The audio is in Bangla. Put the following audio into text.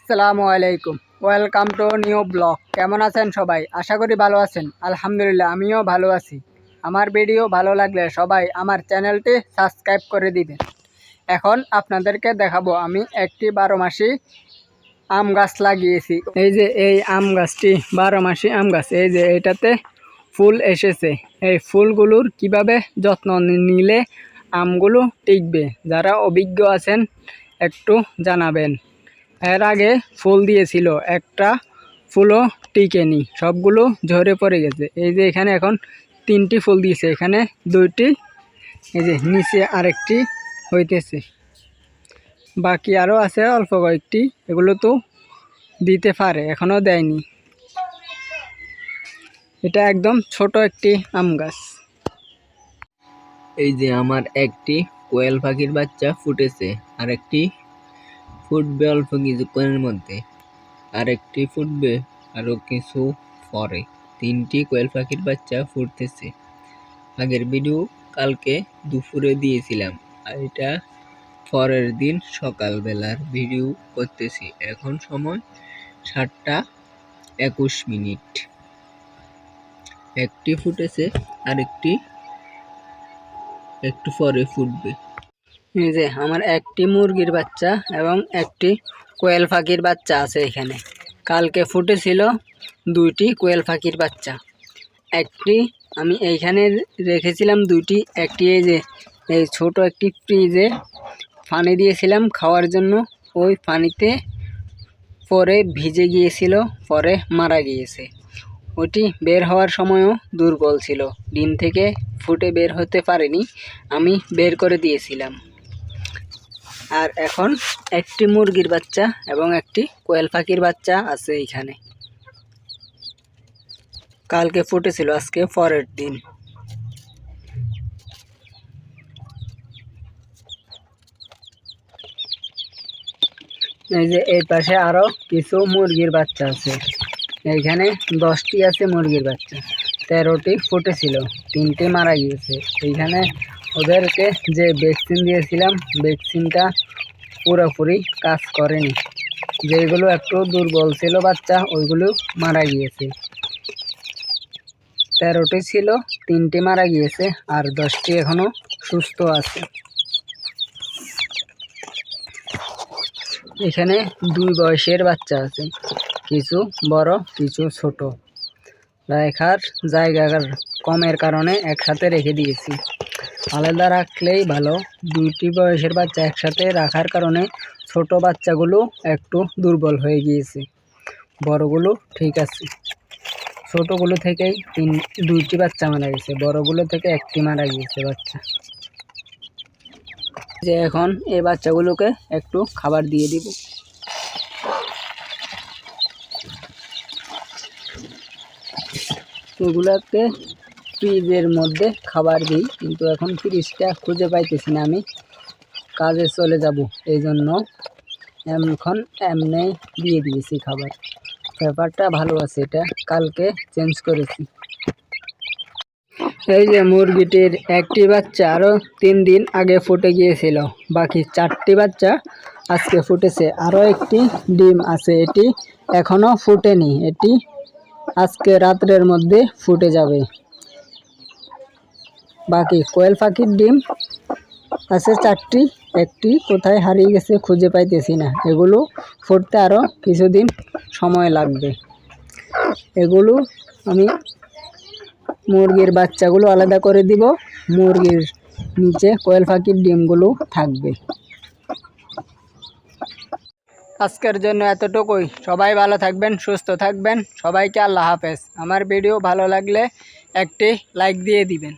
আসসালামু আলাইকুম, ওয়েলকাম টু নিউ ব্লগ। কেমন আছেন সবাই? আশা করি ভালো আছেন। আলহামদুলিল্লাহ, আমিও ভালো আছি। আমার ভিডিও ভালো লাগলে সবাই আমার চ্যানেলটি সাবস্ক্রাইব করে দিবেন। এখন আপনাদেরকে দেখাবো আমি একটি 12 মাসি আম গাছ লাগিয়েছি। এই যে এই আম গাছটি 12 মাসি আম গাছ। এই যে এটাতে ফুল এসেছে। এই ফুলগুলোর কিভাবে যত্ন নিলে আমগুলো টিকবে, যারা অভিজ্ঞ আছেন একটু জানাবেন। এর আগে ফুল দিয়েছিল, একটা ফুলও টিকেনি, সবগুলো ঝরে পড়ে গেছে। এই যে এখানে এখন 3টি ফুল দিয়েছে, এখানে 2টি, এই যে নিচে আরেকটি হইতেছে, বাকি আরও আছে অল্প কয়েকটি, এগুলো তো দিতে পারে, এখনও দেয়নি। এটা একদম ছোট একটি আম গাছ। এই যে আমার একটি কোয়েল পাখির বাচ্চা ফুটেছে, আরেকটি ফুটবে অল্প কিছুক্ষণের মধ্যে, আরেকটি ফুটবে আরো কিছু পরে। 3টি কোয়েল পাখির বাচ্চা ফুটতেছে। আগের ভিডিও কালকে দুপুরে দিয়েছিলাম, আর এটা পরের দিন সকালবেলার ভিডিও করতেছি। এখন সময় 7টা 21 মিনিট। একটি ফুটেছে, আরেকটি একটু পরে ফুটবে। এই যে আমার একটি মুরগির বাচ্চা এবং একটি কোয়েল পাখির বাচ্চা আছে এখানে। কালকে ফুটেছিল 2টি কোয়েল পাখির বাচ্চা। একটি আমি এইখানে রেখেছিলাম, 2টি। একটি এই যে এই ছোট একটি ফ্রিজে পানি দিয়েছিলাম খাওয়ার জন্য, ওই পানিতে পরে ভিজে গিয়েছিল, পরে মারা গিয়েছে। ওটি বের হওয়ার সময়ও দুর্বল ছিল, ডিম থেকে ফুটে বের হতে পারেনি, আমি বের করে দিয়েছিলাম। আর এখন একটি মুরগির বাচ্চা এবং একটি কোয়েল পাখির বাচ্চা আছে এইখানে। কালকে ফুটেছিল, আজকে পরের দিন। এই যে এই পাশে আরো কিছু মুরগির বাচ্চা আছে, এইখানে 10টি আছে মুরগির বাচ্চা। 13টি ফুটেছিল, 3টি মারা গিয়েছে। এইখানে ওদেরকে যে ভ্যাকসিন দিয়েছিলাম, ভ্যাকসিনটা পুরোপুরি কাজ করেনি। যেগুলো একটু দুর্বল ছিল বাচ্চা, ওইগুলো মারা গিয়েছে। 13টি ছিল, 3টি মারা গিয়েছে, আর 10টি এখনো সুস্থ আছে। এখানে 2 বয়সের বাচ্চা আছে, কিছু বড় কিছু ছোট। রাখার জায়গা কমের কারণে একসাথে রেখে দিয়েছি। আলাদা রাখলেই ভালো। 2টি বয়সের বাচ্চা একসাথে রাখার কারণে ছোট বাচ্চাগুলো একটু দুর্বল হয়ে গিয়েছে, বড়গুলো ঠিক আছে। ছোটগুলো থেকেই 2টি বাচ্চা মারা গেছে, বড়গুলো থেকে একটি মারা গিয়েছে বাচ্চা। যে এখন এই বাচ্চাগুলোকে একটু খাবার দিয়ে দিব। এগুলোকে ফ্রিজের মধ্যে খাবার দিই, কিন্তু এখন ফ্রিজটা খুঁজে পাইতেছি না, আমি কাজে চলে যাব, এই জন্য এখন এমনি দিয়ে দিয়েছি খাবার। ব্যাপারটা ভালো আছে, এটা কালকে চেঞ্জ করেছি। এই যে মুরগিটির একটি বাচ্চা আরও 3 দিন আগে ফুটে গিয়েছিল, বাকি 4টি বাচ্চা আজকে ফুটেছে। আরও একটি ডিম আছে, এটি এখনও ফুটেনি, এটি আজকে রাত্রের মধ্যে ফুটে যাবে। বাকি কোয়েল পাখির ডিম আছে 4টি, একটি কোথায় হারিয়ে গেছে খুঁজে পাইতেছি না। এগুলো ফুটতে আরও কিছুদিন সময় লাগবে। এগুলো আমি মুরগির বাচ্চাগুলো আলাদা করে দিব, মুরগির নিচে কোয়েল পাখির ডিমগুলো থাকবে। আজকের জন্য এতটুকুই। সবাই ভালো থাকবেন, সুস্থ থাকবেন। সবাইকে আল্লাহ হাফেজ। আমার ভিডিও ভালো লাগলে একটি লাইক দিয়ে দিবেন।